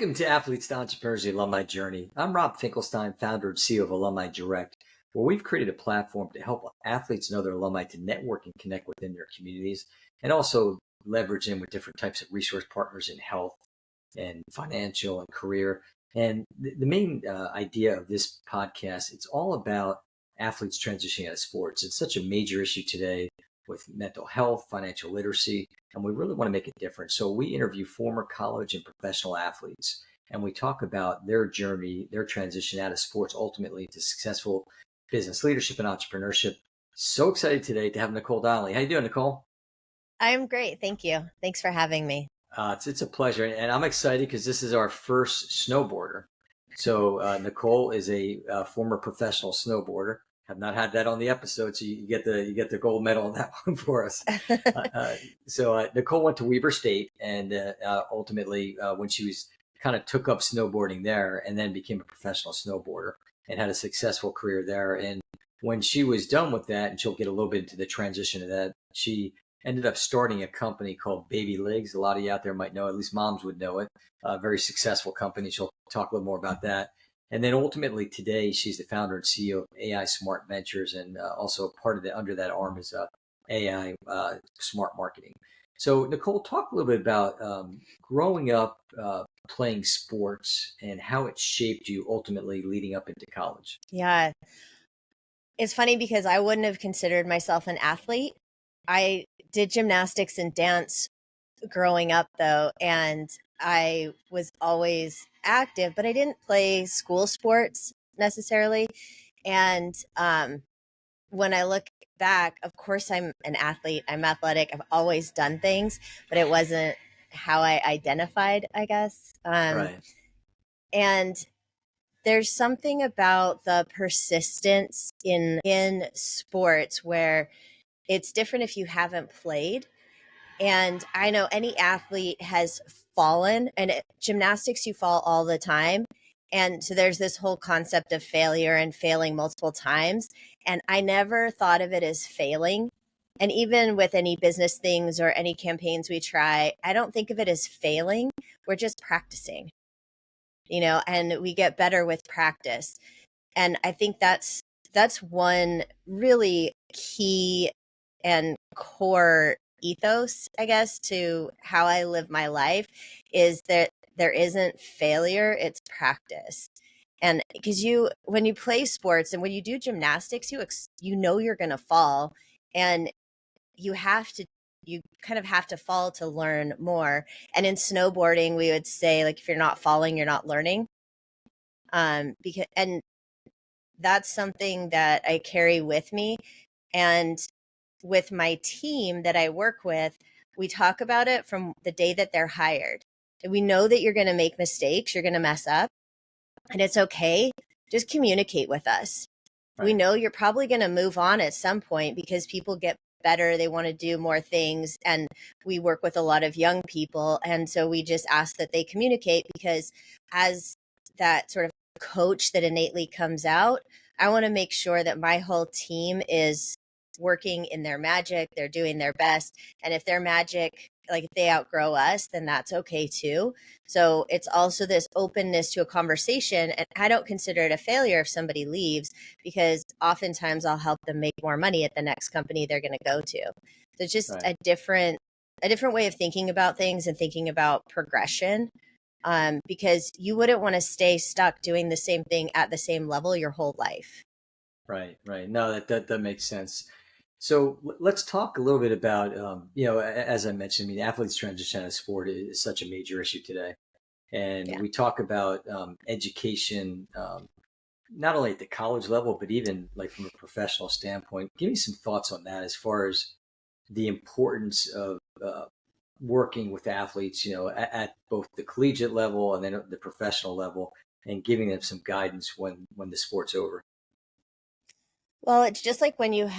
Welcome to Athletes to Entrepreneurs, the Alumni Journey. I'm Rob Finkelstein, founder and CEO of Alumni Direct, where we've created a platform to help athletes and other alumni to network and connect within their communities, and also leverage in with different types of resource partners in health and financial and career. And the main idea of this podcast, it's all about athletes transitioning out of sports. It's such a major issue today with mental health, financial literacy, and we really want to make a difference. So we interview former college and professional athletes, and we talk about their journey, their transition out of sports, ultimately to successful business leadership and entrepreneurship. So excited today to have Nicole Donnelly. How you doing, Nicole? I'm great. Thank you. Thanks for having me. It's a pleasure, and I'm excited because this is our first snowboarder. So Nicole is a former professional snowboarder. Have not had that on the episode, so you get the gold medal on that one for us. So Nicole went to Weber State, and ultimately, when she was kind of took up snowboarding there, and then became a professional snowboarder, and had a successful career there. And when she was done with that, and she'll get a little bit into the transition of that, she ended up starting a company called BabyLegs. A lot of you out there might know, at least moms would know it. A very successful company. She'll talk a little more about that. And then ultimately today, she's the founder and CEO of AI Smart Ventures, and also part of under that arm is AI Smart Marketing. So Nicole, talk a little bit about growing up playing sports and how it shaped you ultimately leading up into college. Yeah. It's funny because I wouldn't have considered myself an athlete. I did gymnastics and dance growing up though, and I was always active, but I didn't play school sports necessarily. And when I look back, of course, I'm an athlete. I'm athletic. I've always done things, but it wasn't how I identified, I guess. Right. And there's something about the persistence in sports where it's different if you haven't played. And I know any athlete has fallen, and gymnastics, you fall all the time. And so there's this whole concept of failure and failing multiple times. And I never thought of it as failing. And even with any business things or any campaigns we try, I don't think of it as failing. We're just practicing, and we get better with practice. And I think that's one really key and core ethos, I guess, to how I live my life, is that there isn't failure, it's practice. And because when you play sports and when you do gymnastics, you know you're going to fall, and you kind of have to fall to learn more. And in snowboarding, we would say, like, if you're not falling, you're not learning. And that's something that I carry with me. And with my team that I work with, we talk about it from the day that they're hired. We know that you're going to make mistakes, you're going to mess up, and it's okay. Just communicate with us. Right. We know you're probably going to move on at some point because people get better, they want to do more things, and we work with a lot of young people, and so we just ask that they communicate, because as that sort of coach that innately comes out, I want to make sure that my whole team is working in their magic, they're doing their best. And if their magic, like if they outgrow us, then that's okay too. So it's also this openness to a conversation. And I don't consider it a failure if somebody leaves, because oftentimes I'll help them make more money at the next company they're going to go to. So it's just a different way of thinking about things and thinking about progression. Because you wouldn't want to stay stuck doing the same thing at the same level your whole life. Right. No, that makes sense. So let's talk a little bit about, as I mentioned, I mean, athletes transition out of sport is such a major issue today. And we talk about education, not only at the college level, but even like from a professional standpoint. Give me some thoughts on that as far as the importance of working with athletes, at both the collegiate level and then the professional level, and giving them some guidance when the sport's over. Well, it's just like when you're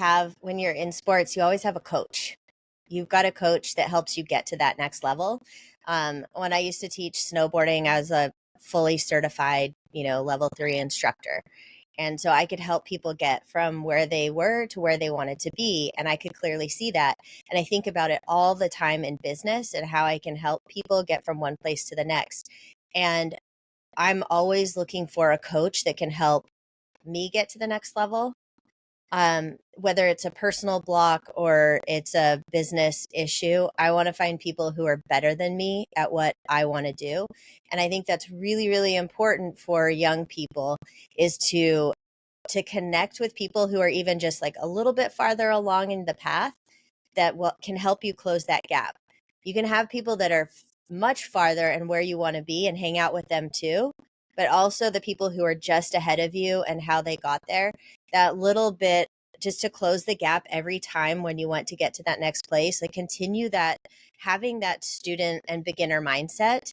in sports, you always have a coach. You've got a coach that helps you get to that next level. When I used to teach snowboarding, I was a fully certified, level 3 instructor. And so I could help people get from where they were to where they wanted to be. And I could clearly see that. And I think about it all the time in business and how I can help people get from one place to the next. And I'm always looking for a coach that can help me get to the next level. Whether it's a personal block or it's a business issue, I want to find people who are better than me at what I want to do. And I think that's really, really important for young people, is to connect with people who are even just like a little bit farther along in the path that can help you close that gap. You can have people that are much farther and where you want to be and hang out with them too, but also the people who are just ahead of you and how they got there, that little bit, just to close the gap every time when you want to get to that next place. Like, continue that, having that student and beginner mindset,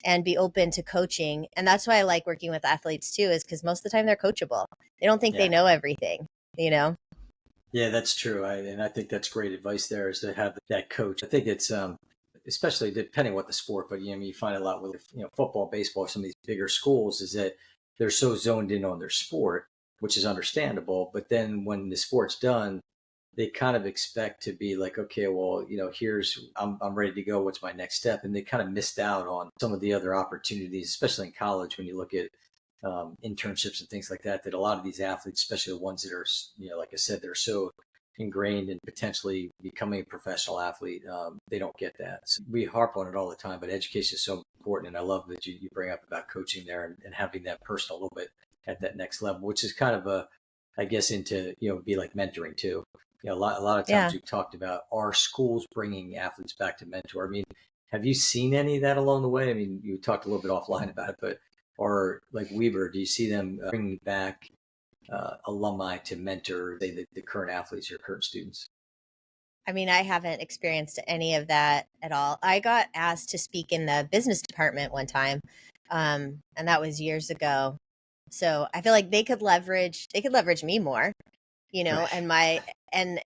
and be open to coaching. And that's why I like working with athletes too, is because most of the time they're coachable. They don't think they Yeah. know everything, you know? Yeah, that's true. And I think that's great advice there, is to have that coach. I think it's, especially depending what the sport, but you find a lot with, football, baseball, some of these bigger schools, is that they're so zoned in on their sport, which is understandable. But then when the sport's done, they kind of expect to be like, okay, well, here's, I'm ready to go. What's my next step? And they kind of missed out on some of the other opportunities, especially in college, when you look at internships and things like that. That a lot of these athletes, especially the ones that are, like I said, they're so ingrained in potentially becoming a professional athlete, they don't get that. So we harp on it all the time, but education is so important. And I love that you bring up about coaching there, and having that person a little bit at that next level, which is kind of I guess, into, be like mentoring too. A lot of times Yeah. we've talked about, are schools bringing athletes back to mentor? I mean, have you seen any of that along the way? I mean, you talked a little bit offline about it, but, or like Weber, do you see them bringing back alumni to mentor, say, the current athletes or current students? I mean, I haven't experienced any of that at all. I got asked to speak in the business department one time, and that was years ago. So I feel like they could leverage me more, Right. and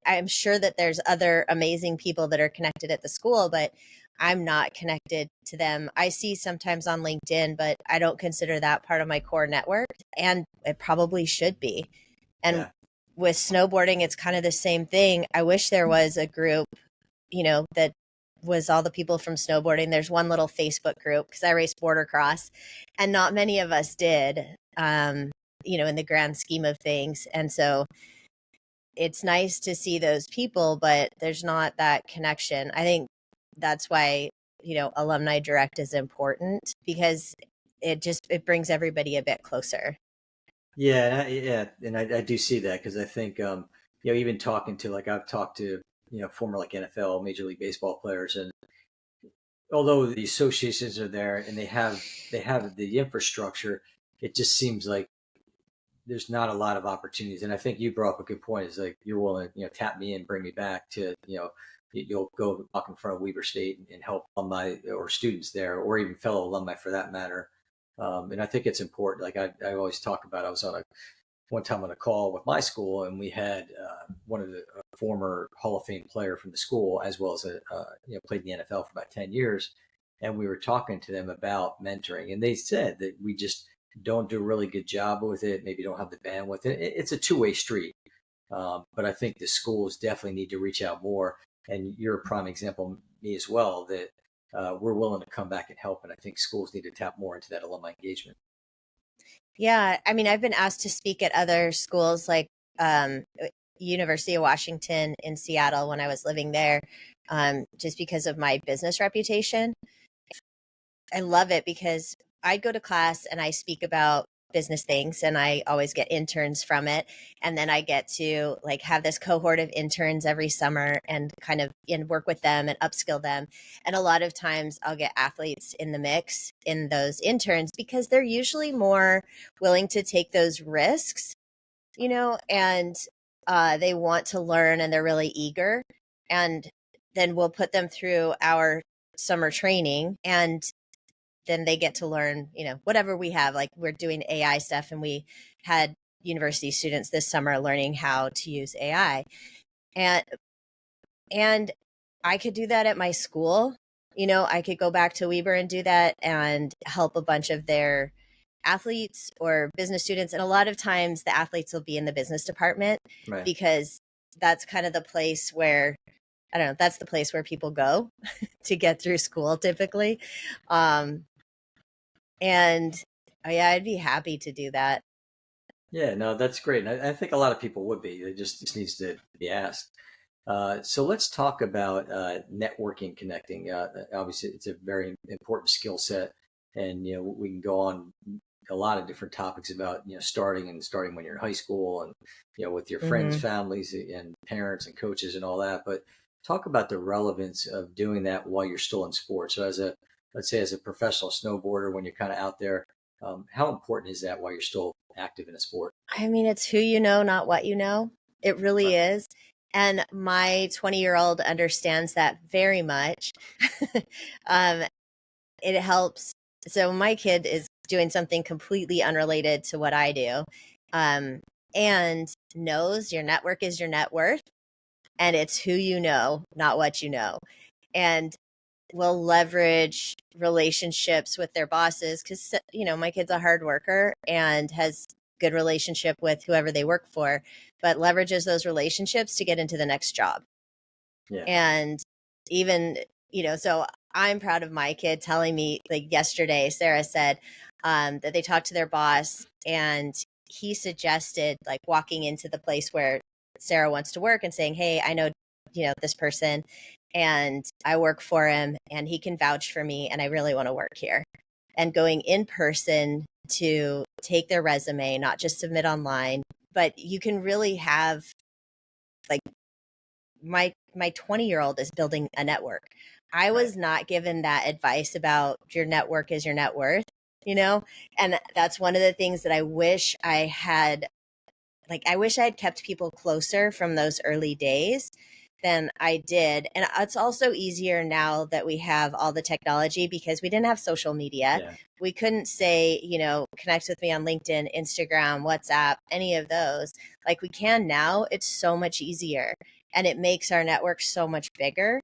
I'm sure that there's other amazing people that are connected at the school, but I'm not connected to them. I see sometimes on LinkedIn, but I don't consider that part of my core network, and it probably should be. And Yeah. with snowboarding, it's kind of the same thing. I wish there was a group, that was all the people from snowboarding. There's one little Facebook group, because I raced border cross, and not many of us did, in the grand scheme of things. And so it's nice to see those people, but there's not that connection. I think that's why, Alumni Direct is important, because it brings everybody a bit closer. Yeah, yeah, and I do see that, because I think, even talking to, like, I've talked to, former, like, NFL, Major League Baseball players, and although the associations are there and they have the infrastructure, it just seems like there's not a lot of opportunities. And I think you brought up a good point. Is like, you're willing to, tap me and bring me back to, you'll go talk in front of Weber State and help alumni or students there, or even fellow alumni for that matter. And I think it's important. Like, I always talk about, I was on one time on a call with my school, and we had one of the former Hall of Fame player from the school, as well as played in the NFL for about 10 years. And we were talking to them about mentoring, and they said that we just don't do a really good job with it. Maybe don't have the bandwidth. It's a two-way street. But I think the schools definitely need to reach out more. And you're a prime example, me as well, that we're willing to come back and help. And I think schools need to tap more into that alumni engagement. Yeah, I mean, I've been asked to speak at other schools, like University of Washington in Seattle when I was living there, just because of my business reputation. I love it because I go to class and I speak about business things, and I always get interns from it. And then I get to like have this cohort of interns every summer and kind of work with them and upskill them. And a lot of times I'll get athletes in the mix in those interns, because they're usually more willing to take those risks, and they want to learn and they're really eager. And then we'll put them through our summer training, and then they get to learn, whatever we have. Like, we're doing AI stuff, and we had university students this summer learning how to use AI. And and I could do that at my school. I could go back to Weber and do that and help a bunch of their athletes or business students. And a lot of times the athletes will be in the business department, Right. because that's kind of the place where I don't know, that's the place where people go to get through school typically. Um, and yeah, I'd be happy to do that. Yeah, no, that's great. And I think a lot of people would be. It just needs to be asked. So let's talk about networking, connecting. Obviously, it's a very important skill set, and we can go on a lot of different topics about starting when you're in high school, and with your friends, Hmm. families, and parents and coaches and all that. But talk about the relevance of doing that while you're still in sports. So let's say as a professional snowboarder, when you're kind of out there, how important is that while you're still active in a sport? I mean, it's who you know, not what you know. It really Right. is. And my 20-year-old understands that very much. um, it helps. So my kid is doing something completely unrelated to what I do, um, and knows your network is your net worth, and it's who you know, not what you know. And will leverage relationships with their bosses because my kid's a hard worker and has good relationship with whoever they work for, but leverages those relationships to get into the next job. Yeah. And even, so I'm proud of my kid telling me, like yesterday, Sarah said that they talked to their boss and he suggested like walking into the place where Sarah wants to work and saying, hey, I know, this person and I work for him and he can vouch for me and I really want to work here. And going in person to take their resume, not just submit online, but you can really have like my 20-year-old is building a network. I Right. was not given that advice about your network is your net worth, you know? And that's one of the things that I wish I had, like, I wish I had kept people closer from those early days than I did. And it's also easier now that we have all the technology because we didn't have social media. Yeah. We couldn't say, connect with me on LinkedIn, Instagram, WhatsApp, any of those like we can now. It's so much easier and it makes our network so much bigger.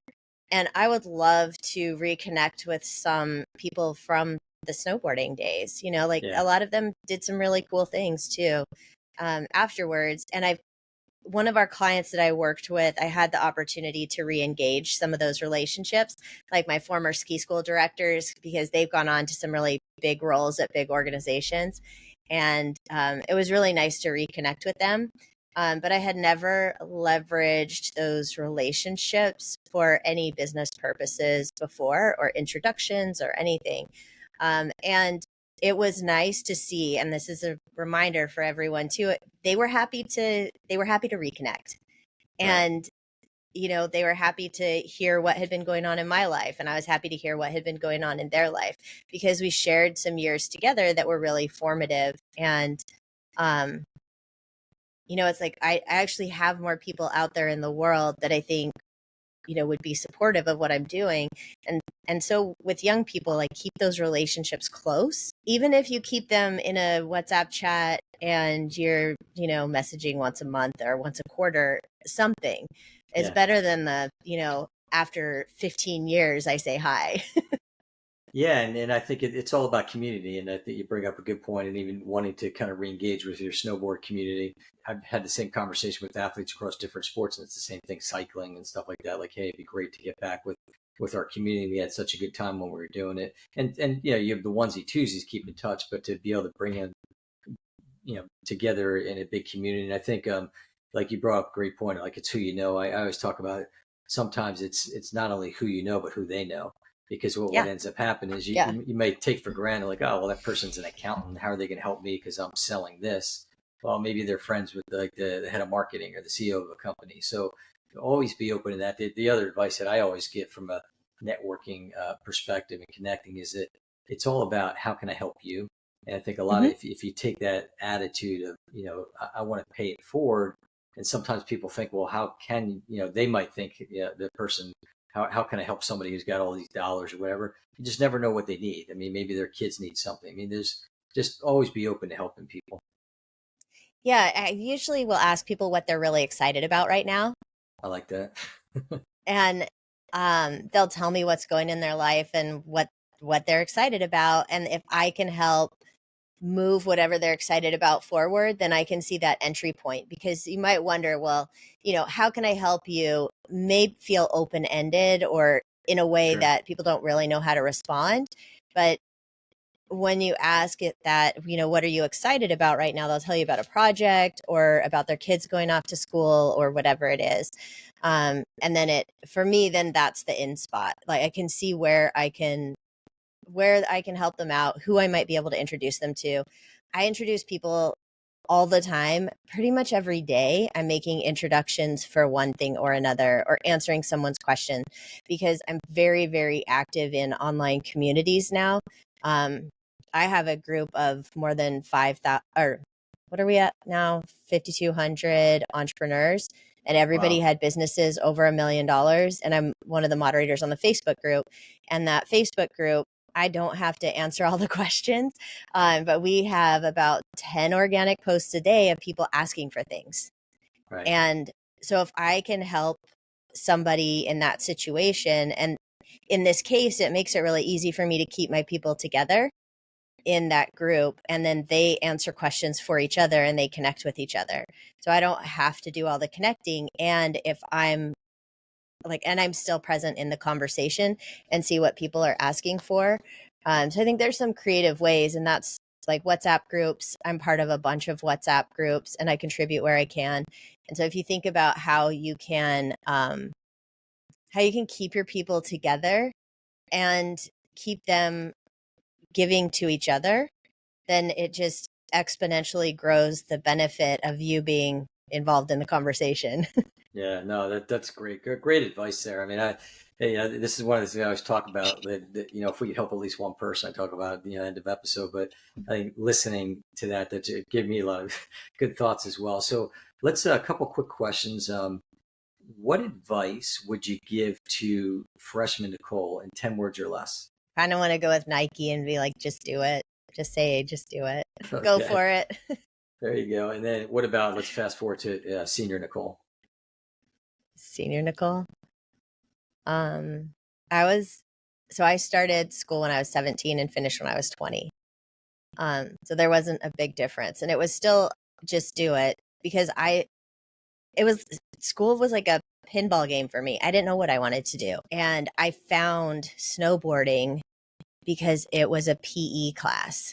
And I would love to reconnect with some people from the snowboarding days, like Yeah. a lot of them did some really cool things too afterwards. And one of our clients that I worked with, I had the opportunity to re-engage some of those relationships, like my former ski school directors, because they've gone on to some really big roles at big organizations. And it was really nice to reconnect with them. But I had never leveraged those relationships for any business purposes before or introductions or anything. And it was nice to see, and this is a reminder for everyone too, they were happy to reconnect. Right. And they were happy to hear what had been going on in my life and I was happy to hear what had been going on in their life because we shared some years together that were really formative. And um it's like I actually have more people out there in the world that I think would be supportive of what I'm doing. And so with young people, like keep those relationships close, even if you keep them in a WhatsApp chat and you're, messaging once a month or once a quarter, something is Yeah. better than after 15 years, I say hi. Yeah, and I think it's all about community, and I think you bring up a good point, and even wanting to kind of re-engage with your snowboard community. I've had the same conversation with athletes across different sports, and it's the same thing, cycling and stuff like that. Like, hey, it'd be great to get back with our community. We had such a good time when we were doing it, and you have the onesie twosies, keep in touch, but to be able to bring in together in a big community. And I think like you brought up a great point, like it's who you know. I always talk about it. Sometimes it's not only who you know, but who they know. Because what Yeah. ends up happening is Yeah. you may take for granted, like, oh, well, that person's an accountant. How are they going to help me because I'm selling this? Well, maybe they're friends with like the head of marketing or the CEO of a company. So always be open to that. The other advice that I always give from a networking perspective and connecting is that it's all about how can I help you. And I think a lot of Hmm. if you take that attitude of I want to pay it forward, and sometimes people think, well, how can they might think the person, how can I help somebody who's got all these dollars or whatever? You just never know what they need. I mean, maybe their kids need something. I mean, there's just always be open to helping people. Yeah. I usually will ask people what they're really excited about right now. I like that. And they'll tell me what's going in their life and what they're excited about. And if I can help move whatever they're excited about forward, then I can see that entry point. Because you might wonder, well, how can I help you? May feel open-ended or in a way Sure. that people don't really know how to respond. But when you ask it that, what are you excited about right now? They'll tell you about a project or about their kids going off to school or whatever it is. And then for me, then that's the in spot. Like I can see where I can help them out, who I might be able to introduce them to. I introduce people all the time, pretty much every day. I'm making introductions for one thing or another, or answering someone's question, because I'm very, very active in online communities now. I have a group of more than 5,000, or what are we at now? 5,200 entrepreneurs, and everybody Wow. had businesses over $1 million. And I'm one of the moderators on the Facebook group. And that Facebook group, I don't have to answer all the questions, but we have about 10 organic posts a day of people asking for things. Right. And so if I can help somebody in that situation, and in this case, it makes it really easy for me to keep my people together in that group, and then they answer questions for each other and they connect with each other. So I don't have to do all the connecting. And if I'm and I'm still present in the conversation and see what people are asking for. So I think there's some creative ways, and that's like WhatsApp groups. I'm part of a bunch of WhatsApp groups and I contribute where I can. And so if you think about how you can keep your people together and keep them giving to each other, then it just exponentially grows the benefit of you being involved in the conversation. Yeah, no, that's great. Great advice there. I mean, this is one of the things I always talk about that, if we could help at least one person, I talk about at the end of episode, but I think listening to that give me a lot of good thoughts as well. So let's, a couple quick questions. What advice would you give to freshman Nicole in 10 words or less? Kind of want to go with Nike and be like, just do it. Just do it. Go Okay, for it. there you go. And then what about, let's fast forward to senior Nicole. Senior Nicole. I started school when I was 17 and finished when I was 20. So there wasn't a big difference, and it was still just do it, because school was like a pinball game for me. I didn't know what I wanted to do. And I found snowboarding because it was a PE class,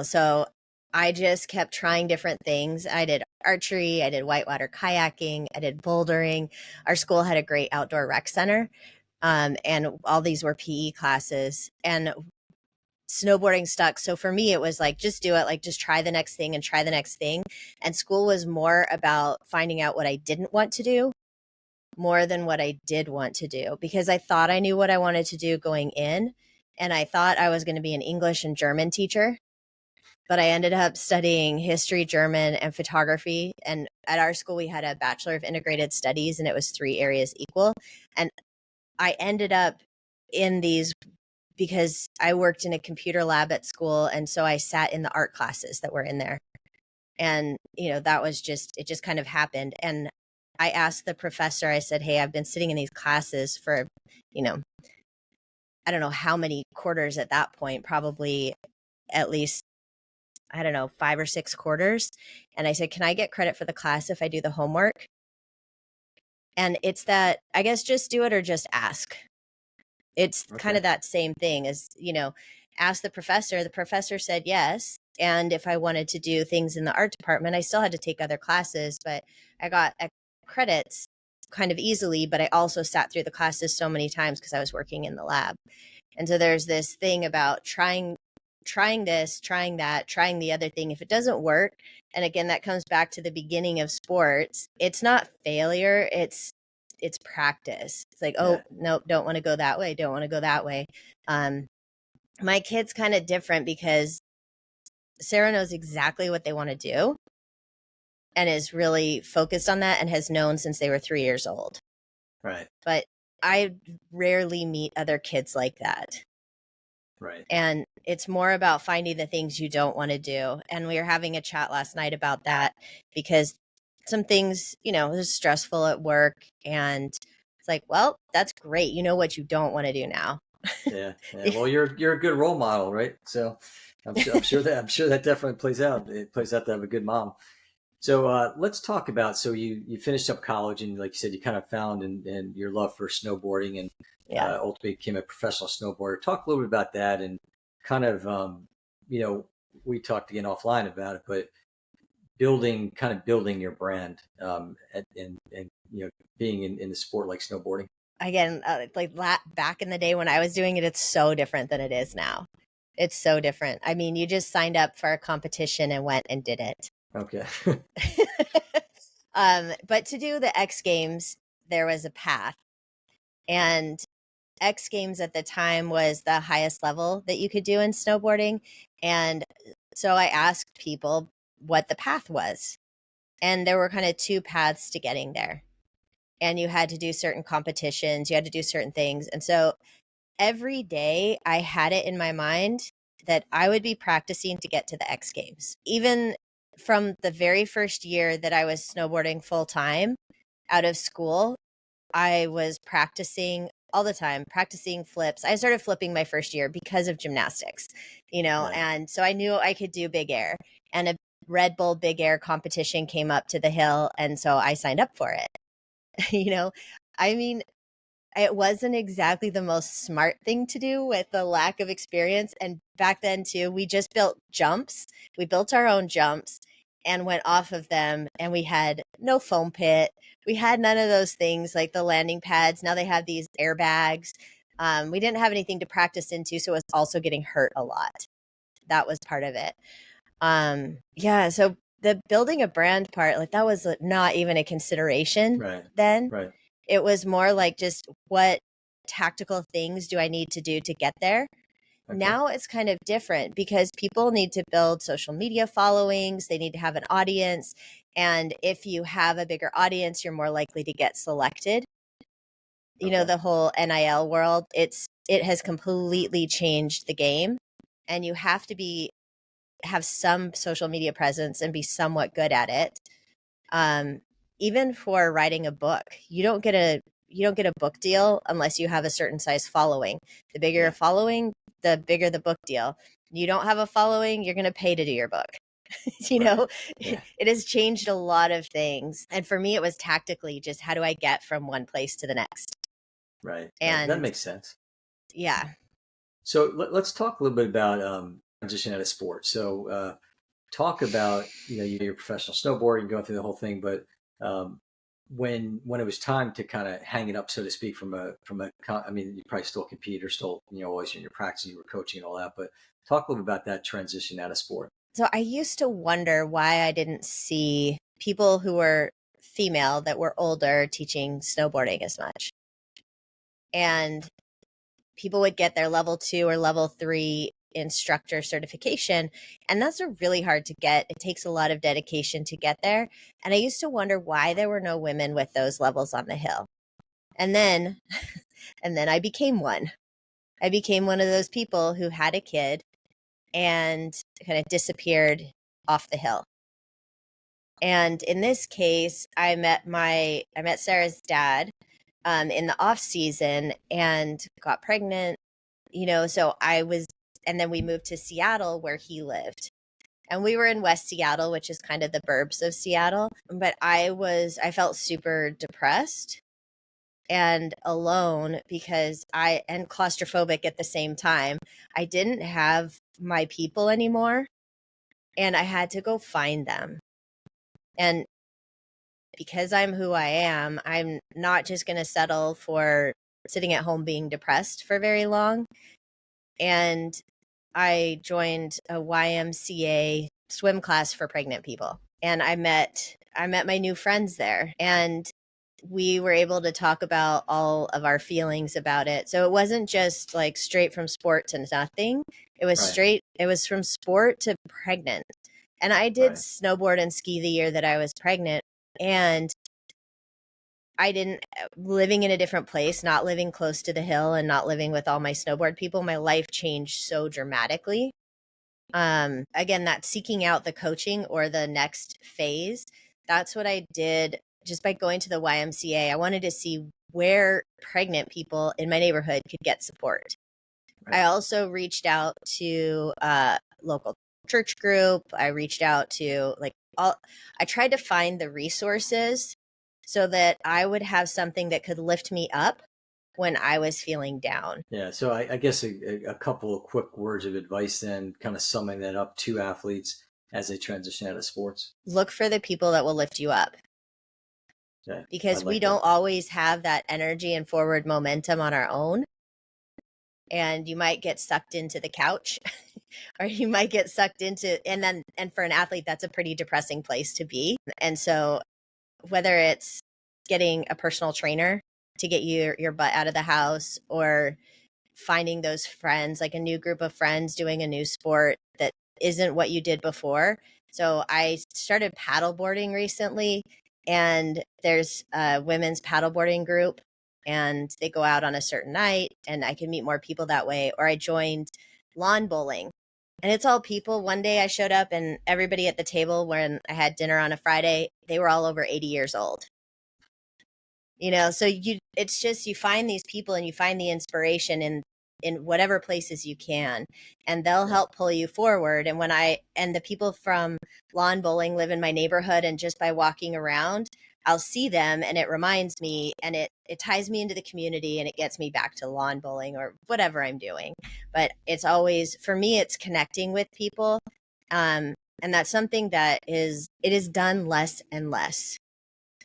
so I just kept trying different things. I did archery, I did whitewater kayaking, I did bouldering. Our school had a great outdoor rec center. And all these were PE classes, and snowboarding stuck. So for me, it was like, just do it, like just try the next thing and try the next thing. And school was more about finding out what I didn't want to do more than what I did want to do, because I thought I knew what I wanted to do going in. And I thought I was going to be an English and German teacher, but I ended up studying history, German, and photography. And at our school, we had a Bachelor of Integrated Studies, and it was 3 areas equal. And I ended up in these because I worked in a computer lab at school. And so I sat in the art classes that were in there. And, that was it just kind of happened. And I asked the professor, I said, hey, I've been sitting in these classes for, I don't know how many quarters at that point, probably at least, I don't know, 5 or 6 quarters. And I said, can I get credit for the class if I do the homework? And it's that, I guess, just do it or just ask. It's kind of that same thing as, ask the professor. The professor said yes. And if I wanted to do things in the art department, I still had to take other classes, but I got credits kind of easily. But I also sat through the classes so many times because I was working in the lab. And so there's this thing about trying this, trying that, trying the other thing. If it doesn't work, and again, that comes back to the beginning of sports, it's not failure, it's practice. It's like, oh, no, don't want to go that way. Don't want to go that way. My kid's kind of different because Sarah knows exactly what they want to do and is really focused on that and has known since they were 3 years old. Right. But I rarely meet other kids like that. Right. And it's more about finding the things you don't want to do. And we were having a chat last night about that because some things, is stressful at work, and it's like, well, that's great. You know what you don't want to do now. Yeah. Well, you're a good role model, right? So I'm sure that definitely plays out. It plays out to have a good mom. So let's talk about. So you finished up college, and like you said, you kind of found and your love for snowboarding, and Yeah. ultimately became a professional snowboarder. Talk a little bit about that, and kind of you know, we talked again offline about it, but building your brand, and you know, being in the sport like snowboarding. Again, like back in the day when I was doing it, it's so different than it is now. It's so different. I mean, you just signed up for a competition and went and did it. Okay. But to do the X Games, there was a path. And X Games at the time was the highest level that you could do in snowboarding. And so I asked people what the path was. And there were kind of two paths to getting there. And you had to do certain competitions, you had to do certain things. And so every day I had it in my mind that I would be practicing to get to the X Games. Even from the very first year that I was snowboarding full time out of school, I was practicing all the time, practicing flips. I started flipping my first year because of gymnastics, Right. and so I knew I could do big air. And a Red Bull big air competition came up to the hill. And so I signed up for it. you know, I mean, it wasn't exactly the most smart thing to do with the lack of experience. And back then, too, we just built jumps. We built our own jumps and went off of them. And we had no foam pit. We had none of those things like the landing pads. Now they have these airbags. We didn't have anything to practice into. So it was also getting hurt a lot. That was part of it. Yeah. So the building a brand part, like that was not even a consideration Right. then. Right. It was more like just what tactical things do I need to do to get there? Okay. Now it's kind of different because people need to build social media followings, they need to have an audience. And if you have a bigger audience, you're more likely to get selected. Okay. The whole NIL world, it has completely changed the game. And you have to have some social media presence and be somewhat good at it. Um, Even for writing a book, you don't get a book deal unless you have a certain size following. The bigger your Yeah. following, the bigger the book deal. You don't have a following, you're going to pay to do your book. Right. Yeah. It has changed a lot of things. And for me, it was tactically just how do I get from one place to the next? Right. Right. That And makes sense. yeah, So let's talk a little bit about transition out of sport. So talk about your professional snowboarding, going through the whole thing, but um, when it was time to kind of hang it up, so to speak, I mean, you probably still compete or still always in your practice, you were coaching and all that, but talk a little bit about that transition out of sport. so I used to wonder why I didn't see people who were female that were older teaching snowboarding as much. And people would get their level 2 or level 3 instructor certification. And that's really hard to get. It takes a lot of dedication to get there. And I used to wonder why there were no women with those levels on the hill. And then, and then I became one. I became one of those people who had a kid and kind of disappeared off the hill. And in this case, I met Sarah's dad in the off season and got pregnant. So and then we moved to Seattle where he lived. And we were in West Seattle, which is kind of the burbs of Seattle. But I felt super depressed and alone and claustrophobic at the same time. I didn't have my people anymore and I had to go find them. And because I'm who I am, I'm not just going to settle for sitting at home being depressed for very long. And I joined a YMCA swim class for pregnant people. And I met my new friends there. And we were able to talk about all of our feelings about it. So it wasn't just like straight from sport to nothing. Right. It was from sport to pregnant. And I did Right. snowboard and ski the year that I was pregnant. And I didn't living in a different place, not living close to the hill and not living with all my snowboard people, my life changed so dramatically. Again, that seeking out the coaching or the next phase, that's what I did just by going to the YMCA. I wanted to see where pregnant people in my neighborhood could get support. Right. I also reached out to local church group. I reached out to I tried to find the resources so that I would have something that could lift me up when I was feeling down. Yeah. So I guess a couple of quick words of advice then, kind of summing that up to athletes as they transition out of sports. Look for the people that will lift you up. Yeah, I Because we like that. don't always have that energy and forward momentum on our own. And you might get sucked into the couch or you might get sucked into, and for an athlete, that's a pretty depressing place to be. And so whether it's getting a personal trainer to get your butt out of the house, or finding those friends, like a new group of friends doing a new sport that isn't what you did before. So I started paddleboarding recently, and there's a women's paddleboarding group, and they go out on a certain night, and I can meet more people that way. Or I joined lawn bowling, and it's all people. One day I showed up, and everybody at the table when I had dinner on a Friday, they were all over 80 years old. So it's just, you find these people and you find the inspiration in whatever places you can, and they'll help pull you forward. And the people from lawn bowling live in my neighborhood, and just by walking around, I'll see them, and it reminds me, and it ties me into the community, and it gets me back to lawn bowling or whatever I'm doing. But it's always, for me, it's connecting with people. And that's something that it is done less and less,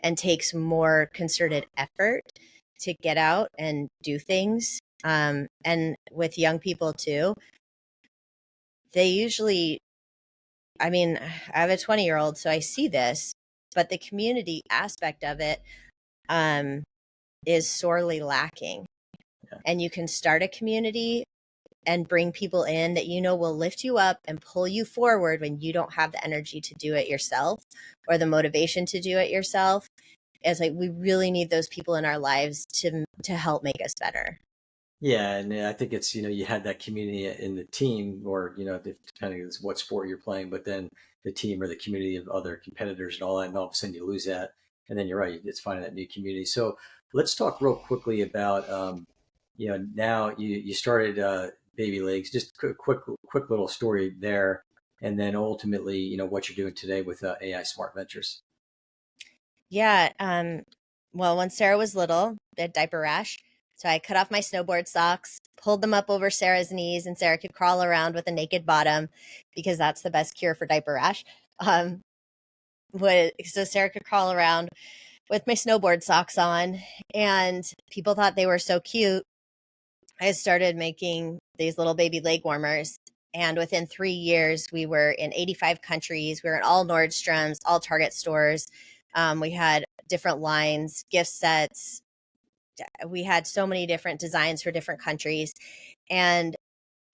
and takes more concerted effort to get out and do things. And with young people too, they usually, I have a 20-year-old, so I see this, but the community aspect of it is sorely lacking. Yeah. And you can start a community and bring people in that will lift you up and pull you forward when you don't have the energy to do it yourself, or the motivation to do it yourself. It's like, we really need those people in our lives to help make us better. Yeah, and I think it's, you had that community in the team, or depending on what sport you're playing, but then the team or the community of other competitors and all that, and all of a sudden you lose that, and then you're right, it's finding that new community. So let's talk real quickly about, now you started BabyLegs. Just quick little story there, and then ultimately, what you're doing today with AI Smart Ventures. Yeah. Well, when Sarah was little, they had diaper rash. So I cut off my snowboard socks, pulled them up over Sarah's knees, and Sarah could crawl around with a naked bottom, because that's the best cure for diaper rash. So Sarah could crawl around with my snowboard socks on, and people thought they were so cute. I started making these little baby leg warmers. And within 3 years, we were in 85 countries. We were in all Nordstroms, all Target stores. We had different lines, gift sets. We had so many different designs for different countries. And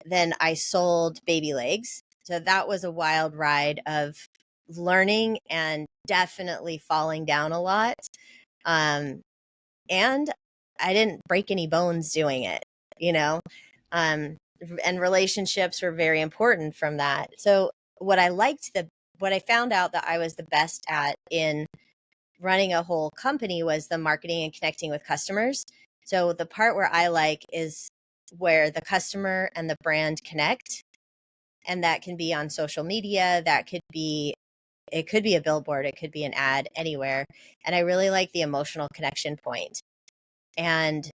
then I sold BabyLegs. So that was a wild ride of learning and definitely falling down a lot. And I didn't break any bones doing it, and relationships were very important from that. So what I found out that I was the best at in running a whole company was the marketing and connecting with customers. So the part where I like is where the customer and the brand connect. And that can be on social media. It could be a billboard. It could be an ad, anywhere. And I really like the emotional connection point. And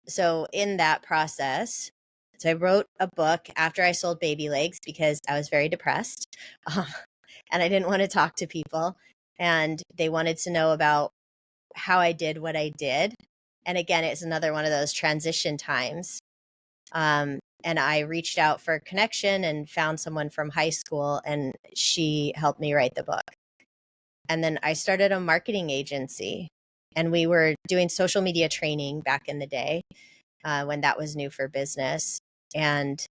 so in that process, so I wrote a book after I sold BabyLegs, because I was very depressed, and I didn't want to talk to people, and they wanted to know about how I did what I did. And again, it's another one of those transition times. And I reached out for connection and found someone from high school, and she helped me write the book. And then I started a marketing agency, and we were doing social media training back in the day, when that was new for business, and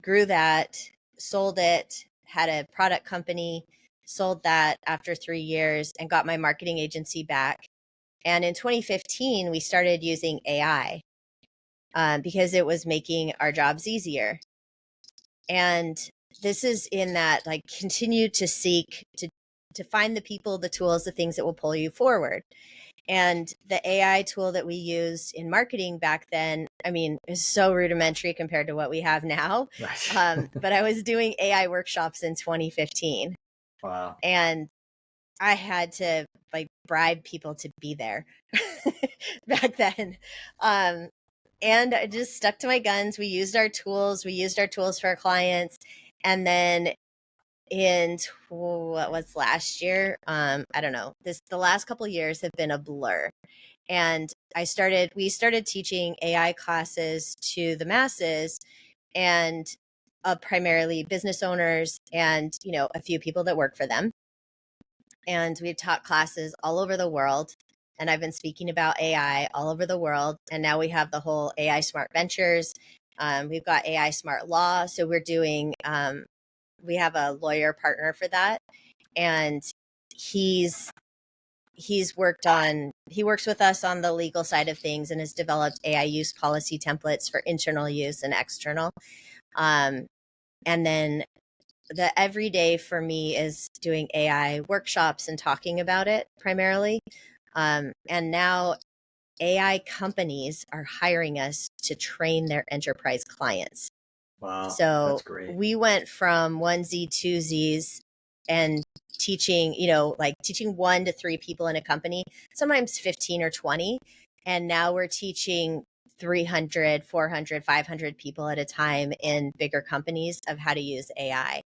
grew that, sold it, had a product company, sold that after 3 years, and got my marketing agency back. And in 2015, we started using AI, because it was making our jobs easier. And this is in that, like, continue to seek to find the people, the tools, the things that will pull you forward. And the AI tool that we used in marketing back then, I mean, is so rudimentary compared to what we have now. Right. But I was doing AI workshops in 2015, Wow. and I had to like bribe people to be there back then. And I just stuck to my guns. We used our tools. We used our tools for our clients. And then what was last year? I don't know. The last couple of years have been a blur. And we started teaching AI classes to the masses, and primarily business owners and, a few people that work for them. And we've taught classes all over the world. And I've been speaking about AI all over the world. And now we have the whole AI Smart Ventures. We've got AI Smart Law. So we have a lawyer partner for that. And he works with us on the legal side of things and has developed AI use policy templates for internal use and external. And then the everyday for me is doing AI workshops and talking about it primarily. And now AI companies are hiring us to train their enterprise clients. Wow. So That's great. we went from onesie, twosies and teaching, like teaching 1 to 3 people in a company, sometimes 15 or 20. And now we're teaching 300, 400, 500 people at a time in bigger companies of how to use AI.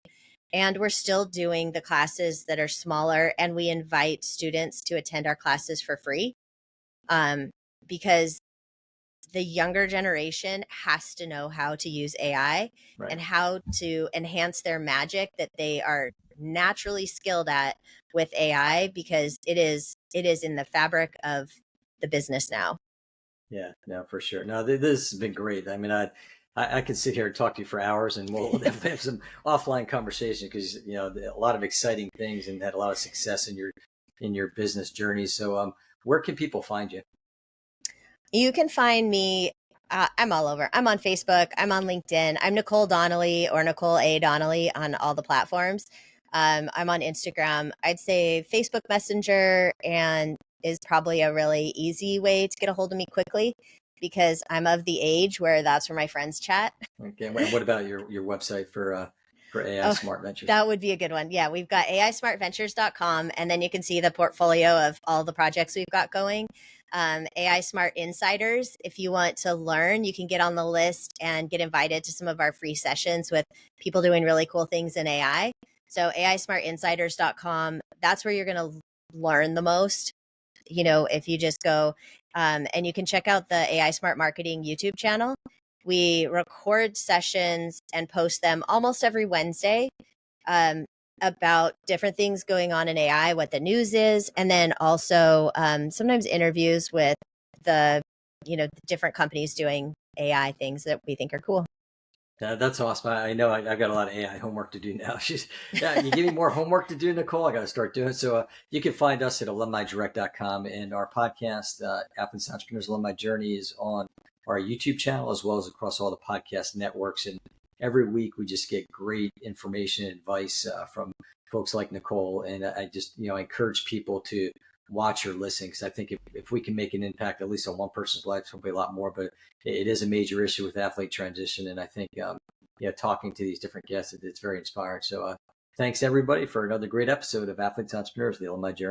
And we're still doing the classes that are smaller, and we invite students to attend our classes for free, because the younger generation has to know how to use AI Right. and how to enhance their magic that they are naturally skilled at with AI, because it is in the fabric of the business now. Yeah, no, for sure. No, this has been great. I mean, I could sit here and talk to you for hours, and we'll definitely have some offline conversation because a lot of exciting things and had a lot of success in your business journey. So, where can people find you? You can find me. I'm all over. I'm on Facebook. I'm on LinkedIn. I'm Nicole Donnelly or Nicole A. Donnelly on all the platforms. I'm on Instagram. I'd say Facebook Messenger and is probably a really easy way to get a hold of me quickly, because I'm of the age where that's where my friends chat. Okay, and what about your website for AI Oh, Smart Ventures? that would be a good one. Yeah, we've got aismartventures.com, and then you can see the portfolio of all the projects we've got going. AI Smart Insiders, if you want to learn, you can get on the list and get invited to some of our free sessions with people doing really cool things in AI. So aismartinsiders.com, that's where you're going to learn the most. If you just go, and you can check out the AI Smart Marketing YouTube channel. We record sessions and post them almost every Wednesday, about different things going on in AI, what the news is, and then also sometimes interviews with the different companies doing AI things that we think are cool. That's awesome. I know I've got a lot of AI homework to do now. You give me more homework to do, Nicole. I got to start doing it. So you can find us at alumnidirect.com, and our podcast, Athletes Entrepreneurs Alumni Journey, is on our YouTube channel as well as across all the podcast networks. And every week we just get great information and advice from folks like Nicole. And I just encourage people to watch or listen, because I think if we can make an impact at least on one person's life, it's going to be a lot more. But it is a major issue with athlete transition, and I think talking to these different guests, it's very inspiring. So thanks everybody for another great episode of Athletes Entrepreneurs, the Alumni Journey.